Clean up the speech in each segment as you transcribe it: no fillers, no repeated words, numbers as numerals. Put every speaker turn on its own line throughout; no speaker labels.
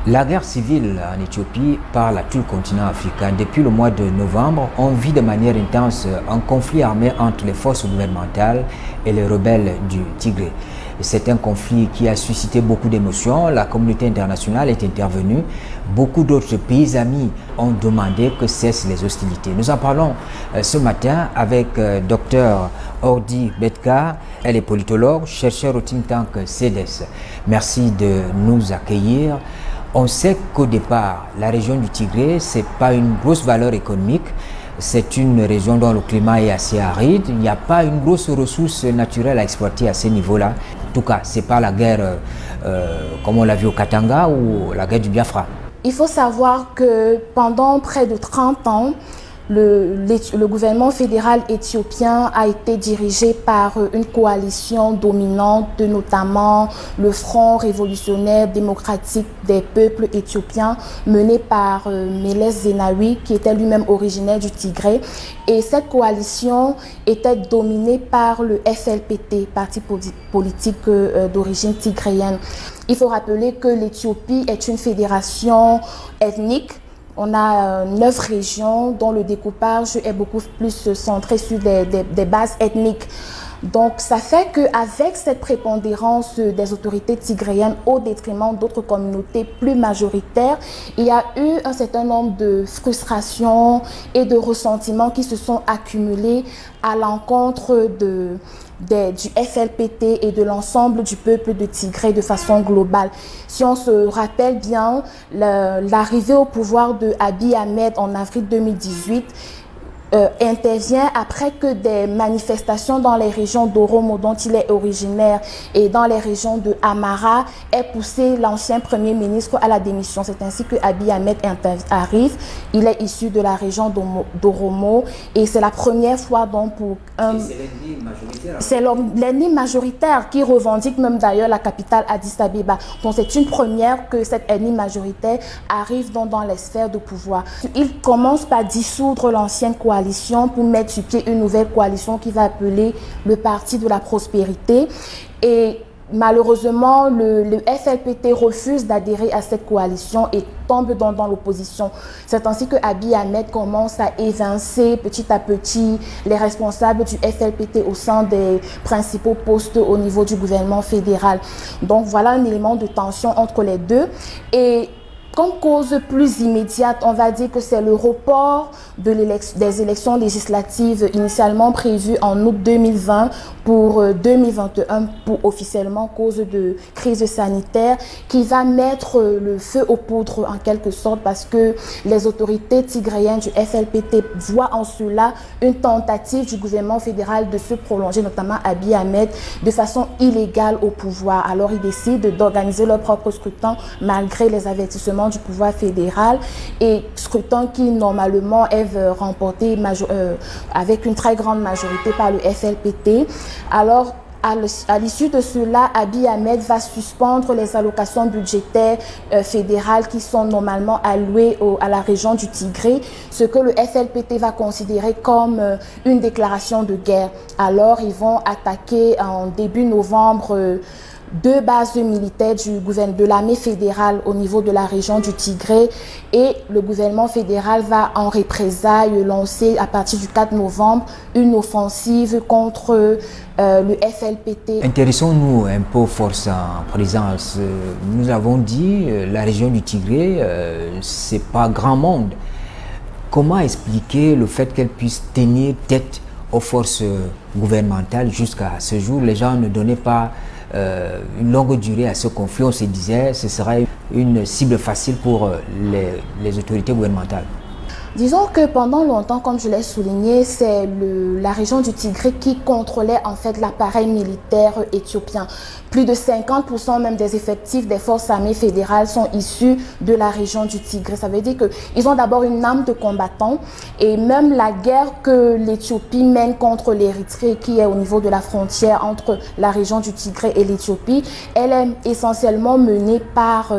La guerre civile en Éthiopie parle à tout le continent africain. Depuis le mois de novembre, on vit de manière intense un conflit armé entre les forces gouvernementales et les rebelles du Tigré. C'est un conflit qui a suscité beaucoup d'émotions. La communauté internationale est intervenue. Beaucoup d'autres pays amis ont demandé que cessent les hostilités. Nous en parlons ce matin avec Dr Ordi Betka. Elle est politologue, chercheur au think tank CEDES. Merci de nous accueillir. On sait qu'au départ, la région du Tigré, ce n'est pas une grosse valeur économique. C'est une région dont le climat est assez aride. Il n'y a pas une grosse ressource naturelle à exploiter à ce niveau-là. En tout cas, ce n'est pas la guerre comme on l'a vu au Katanga ou la guerre du Biafra.
Il faut savoir que pendant près de 30 ans, le gouvernement fédéral éthiopien a été dirigé par une coalition dominante, notamment le Front révolutionnaire démocratique des peuples éthiopiens, mené par Meles Zenawi, qui était lui-même originaire du Tigré. Et cette coalition était dominée par le FLPT, parti politique d'origine tigréenne. Il faut rappeler que l'Éthiopie est une fédération ethnique. On a 9 régions dont le découpage est beaucoup plus centré sur des bases ethniques. Donc ça fait qu'avec cette prépondérance des autorités tigréennes au détriment d'autres communautés plus majoritaires, il y a eu un certain nombre de frustrations et de ressentiments qui se sont accumulés à l'encontre du FLPT et de l'ensemble du peuple de Tigré de façon globale. Si on se rappelle bien, l'arrivée au pouvoir de Abiy Ahmed en avril 2018 intervient après que des manifestations dans les régions d'Oromo dont il est originaire et dans les régions de Amara aient poussé l'ancien premier ministre à la démission. C'est ainsi que Abiy Ahmed arrive. Il est issu de la région d'Oromo et c'est la première fois donc pour c'est l'ennemi majoritaire qui revendique même d'ailleurs la capitale Addis Abeba. Donc c'est une première que cet ennemi majoritaire arrive donc dans les sphères de pouvoir. Il commence par dissoudre l'ancienne coalition pour mettre sur pied une nouvelle coalition qui va appeler le Parti de la Prospérité. Et malheureusement, le FLPT refuse d'adhérer à cette coalition et tombe dans l'opposition. C'est ainsi que Abiy Ahmed commence à évincer petit à petit les responsables du FLPT au sein des principaux postes au niveau du gouvernement fédéral. Donc voilà un élément de tension entre les deux. Et comme cause plus immédiate, on va dire que c'est le report des élections législatives initialement prévues en août 2020 pour 2021 pour officiellement cause de crise sanitaire qui va mettre le feu aux poudres en quelque sorte parce que les autorités tigréennes du FLPT voient en cela une tentative du gouvernement fédéral de se prolonger, notamment Abiy Ahmed, de façon illégale au pouvoir. Alors ils décident d'organiser leur propre scrutin malgré les avertissements du pouvoir fédéral et scrutin qui normalement est remporté avec une très grande majorité par le FLPT. Alors à l'issue de cela, Abiy Ahmed va suspendre les allocations budgétaires fédérales qui sont normalement allouées à la région du Tigré, ce que le FLPT va considérer comme une déclaration de guerre. Alors ils vont attaquer en début novembre 2 bases militaires de l'armée fédérale au niveau de la région du Tigré et le gouvernement fédéral va en représailles lancer à partir du 4 novembre une offensive contre le FLPT.
Intéressons-nous un peu aux forces en présence. Nous avons dit la région du Tigré, c'est pas grand monde. Comment expliquer le fait qu'elle puisse tenir tête aux forces gouvernementales jusqu'à ce jour? Les gens ne donnaient pas une longue durée à ce conflit. On se disait que ce serait une cible facile pour les autorités gouvernementales.
Disons que pendant longtemps, comme je l'ai souligné, c'est la région du Tigré qui contrôlait en fait l'appareil militaire éthiopien. Plus de 50% même des effectifs des forces armées fédérales sont issus de la région du Tigré. Ça veut dire qu'ils ont d'abord une âme de combattant et même la guerre que l'Éthiopie mène contre l'Érythrée, qui est au niveau de la frontière entre la région du Tigré et l'Éthiopie, elle est essentiellement menée par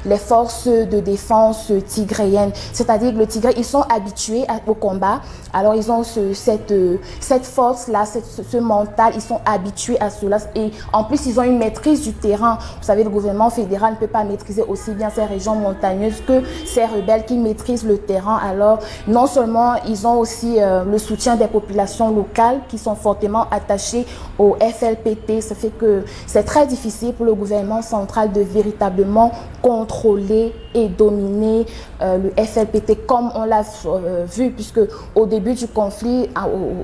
les forces de défense tigréennes. C'est-à-dire que le Tigré, ils sont sont habitués au combat. Alors ils ont cette force-là, ce mental, ils sont habitués à cela. Et en plus, ils ont une maîtrise du terrain. Vous savez, le gouvernement fédéral ne peut pas maîtriser aussi bien ces régions montagneuses que ces rebelles qui maîtrisent le terrain. Alors, non seulement ils ont aussi le soutien des populations locales qui sont fortement attachées au FLPT. Ça fait que c'est très difficile pour le gouvernement central de véritablement contrôler et dominer le FLPT comme on l'a vu, puisque au début du conflit,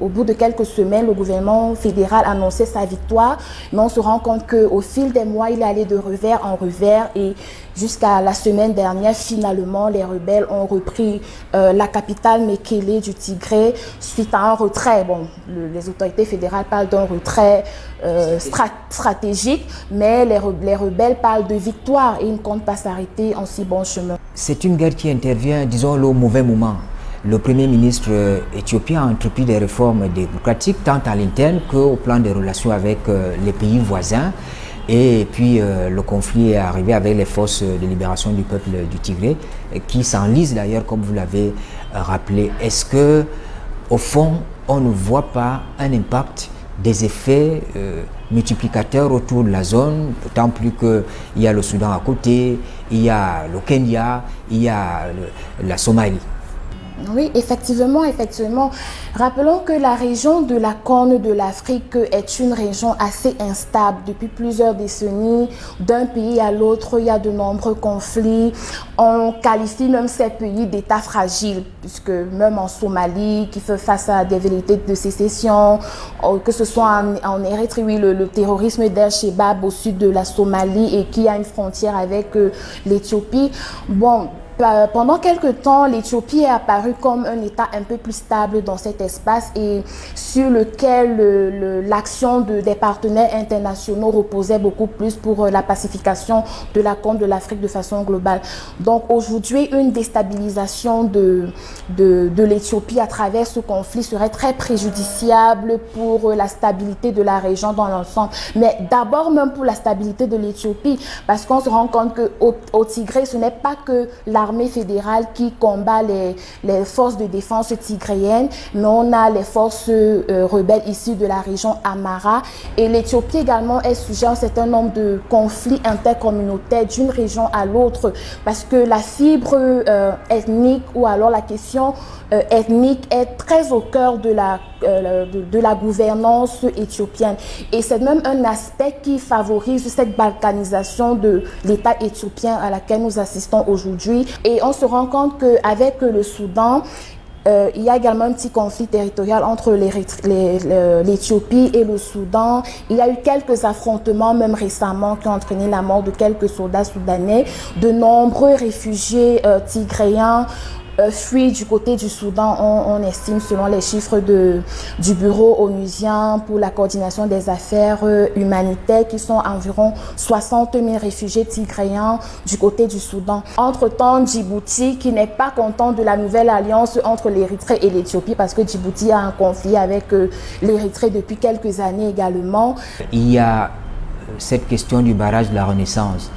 au bout de quelques semaines, le gouvernement fédéral annonçait sa victoire, mais on se rend compte qu'au fil des mois, il est allé de revers en revers et jusqu'à la semaine dernière, finalement, les rebelles ont repris la capitale Mekele du Tigré suite à un retrait. Bon, les autorités fédérales parlent d'un retrait stratégique, mais les rebelles parlent de victoire et ils ne comptent pas s'arrêter en si bon chemin.
C'est une guerre qui intervient, disons-le, au mauvais moment. Le Premier ministre éthiopien a entrepris des réformes démocratiques tant à l'interne qu'au plan des relations avec les pays voisins. Et puis le conflit est arrivé avec les forces de libération du peuple du Tigré, qui s'enlisent d'ailleurs, comme vous l'avez rappelé. Est-ce que, au fond, on ne voit pas un impact des effets multiplicateurs autour de la zone, d'autant plus qu'il y a le Soudan à côté, il y a le Kenya, il y a la Somalie?
Oui, effectivement. Rappelons que la région de la Corne de l'Afrique est une région assez instable depuis plusieurs décennies. D'un pays à l'autre, il y a de nombreux conflits. On qualifie même ces pays d'états fragiles, puisque même en Somalie, qui fait face à des velléités de sécession, que ce soit en Érythrée, oui, le terrorisme d'Al-Shabaab au sud de la Somalie et qui a une frontière avec l'Éthiopie. Bon, pendant quelque temps, l'Éthiopie est apparue comme un État un peu plus stable dans cet espace et sur lequel l'action des partenaires internationaux reposait beaucoup plus pour la pacification de la Corne de l'Afrique de façon globale. Donc aujourd'hui, une déstabilisation de l'Éthiopie à travers ce conflit serait très préjudiciable pour la stabilité de la région dans l'ensemble. Mais d'abord même pour la stabilité de l'Éthiopie, parce qu'on se rend compte qu'au Tigré, ce n'est pas que l'armée fédérale qui combat les forces de défense tigréennes, mais on a les forces rebelles issues de la région Amhara. Et l'Éthiopie également est sujet à un certain nombre de conflits intercommunautaires d'une région à l'autre, parce que la fibre ethnique ou alors la question ethnique est très au cœur de la gouvernance éthiopienne. Et c'est même un aspect qui favorise cette balkanisation de l'État éthiopien à laquelle nous assistons aujourd'hui. Et on se rend compte qu'avec le Soudan, il y a également un petit conflit territorial entre l'Éthiopie et le Soudan. Il y a eu quelques affrontements, même récemment, qui ont entraîné la mort de quelques soldats soudanais. De nombreux réfugiés tigréens fuient du côté du Soudan. On estime, selon les chiffres du bureau onusien pour la coordination des affaires humanitaires, qui sont environ 60 000 réfugiés tigréens du côté du Soudan. Entre-temps, Djibouti, qui n'est pas content de la nouvelle alliance entre l'Érythrée et l'Éthiopie, parce que Djibouti a un conflit avec l'Érythrée depuis quelques années également.
Il y a cette question du barrage de la Renaissance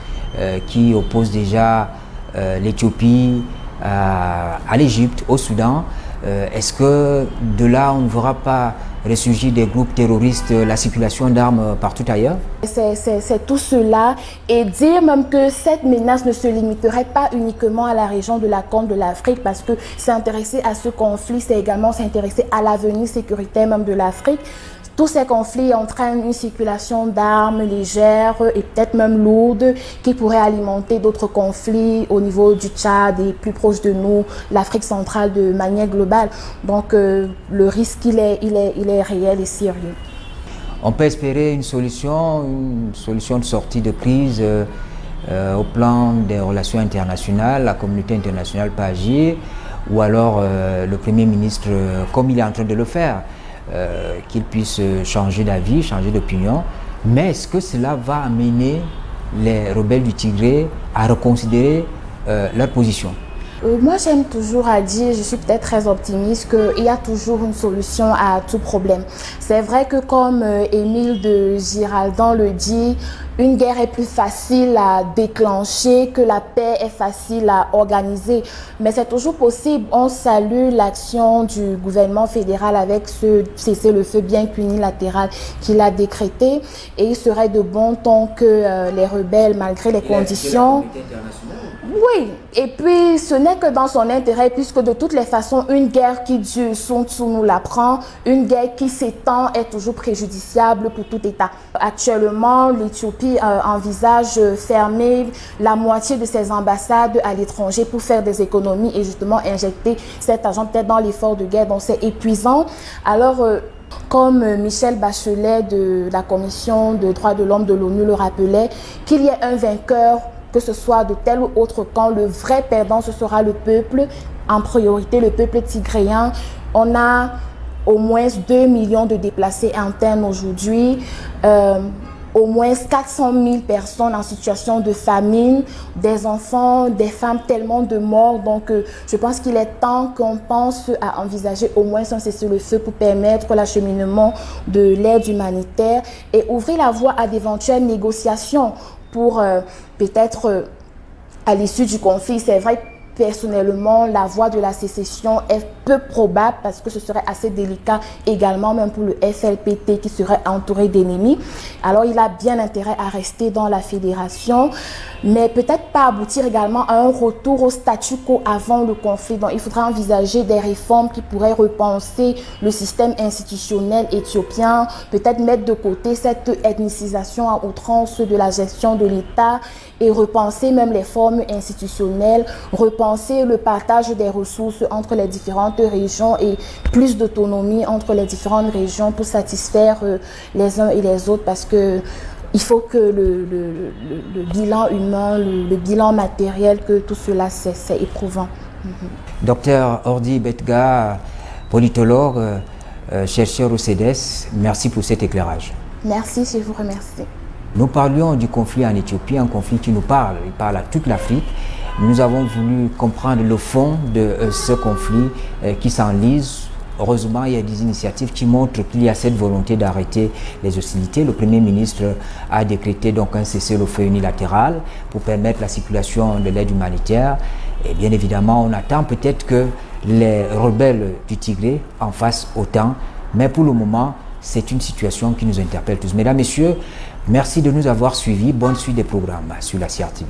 qui oppose déjà l'Éthiopie à l'Égypte, au Soudan. Est-ce que de là, on ne verra pas ressurgir des groupes terroristes, la circulation d'armes partout ailleurs?
C'est tout cela. Et dire même que cette menace ne se limiterait pas uniquement à la région de la Corne de l'Afrique, parce que s'intéresser à ce conflit, c'est également s'intéresser à l'avenir sécuritaire même de l'Afrique. Tous ces conflits entraînent une circulation d'armes légères et peut-être même lourdes qui pourraient alimenter d'autres conflits au niveau du Tchad et plus proche de nous, l'Afrique centrale de manière globale. Donc le risque, il est réel et sérieux.
On peut espérer une solution de sortie de crise au plan des relations internationales. La communauté internationale peut agir, ou alors le Premier ministre, comme il est en train de le faire, qu'il puisse changer d'avis, changer d'opinion. Mais est-ce que cela va amener les rebelles du Tigré à reconsidérer leur position?
Moi, j'aime toujours à dire, je suis peut-être très optimiste, qu'il y a toujours une solution à tout problème. C'est vrai que comme Émile de Girardin le dit, une guerre est plus facile à déclencher que la paix est facile à organiser. Mais c'est toujours possible. On salue l'action du gouvernement fédéral avec ce cessez-le-feu bien qu'unilatéral qu'il a décrété. Et il serait de bon ton que les rebelles, malgré les conditions... Oui, et puis ce n'est que dans son intérêt, puisque de toutes les façons, une guerre qui dure, Sun Tzu nous l'apprend, une guerre qui s'étend est toujours préjudiciable pour tout État. Actuellement, l'Éthiopie envisage fermer la moitié de ses ambassades à l'étranger pour faire des économies et justement injecter cet argent peut-être dans l'effort de guerre, donc c'est épuisant. Alors, comme Michel Bachelet de la Commission des droits de l'homme de l'ONU le rappelait, qu'il y ait un vainqueur, que ce soit de tel ou autre camp, le vrai perdant, ce sera le peuple, en priorité le peuple tigréen. On a au moins 2 millions de déplacés internes aujourd'hui, au moins 400 000 personnes en situation de famine, des enfants, des femmes, tellement de morts. Donc, je pense qu'il est temps qu'on pense à envisager au moins un cessez-le-feu pour permettre l'acheminement de l'aide humanitaire et ouvrir la voie à d'éventuelles négociations pour peut-être à l'issue du conflit. C'est vrai, personnellement, la voie de la sécession est peu probable parce que ce serait assez délicat également, même pour le FLPT qui serait entouré d'ennemis. Alors, il a bien intérêt à rester dans la fédération, mais peut-être pas aboutir également à un retour au statu quo avant le conflit. Donc, il faudra envisager des réformes qui pourraient repenser le système institutionnel éthiopien, peut-être mettre de côté cette ethnicisation à outrance de la gestion de l'État et repenser même les formes institutionnelles, repenser le partage des ressources entre les différentes régions et plus d'autonomie entre les différentes régions pour satisfaire les uns et les autres, parce que il faut que le bilan humain, le bilan matériel, que tout cela c'est éprouvant.
Docteur Ordi Betga, politologue, chercheur au CEDES, merci pour cet éclairage.
Merci, je vous remercie.
Nous parlions du conflit en Éthiopie, un conflit qui nous parle, il parle à toute l'Afrique. Nous avons voulu comprendre le fond de ce conflit qui s'enlise. Heureusement, il y a des initiatives qui montrent qu'il y a cette volonté d'arrêter les hostilités. Le Premier ministre a décrété donc un cessez-le-feu unilatéral pour permettre la circulation de l'aide humanitaire. Et bien évidemment, on attend peut-être que les rebelles du Tigré en fassent autant. Mais pour le moment, c'est une situation qui nous interpelle tous. Mesdames, Messieurs, merci de nous avoir suivis. Bonne suite des programmes sur la CRTV.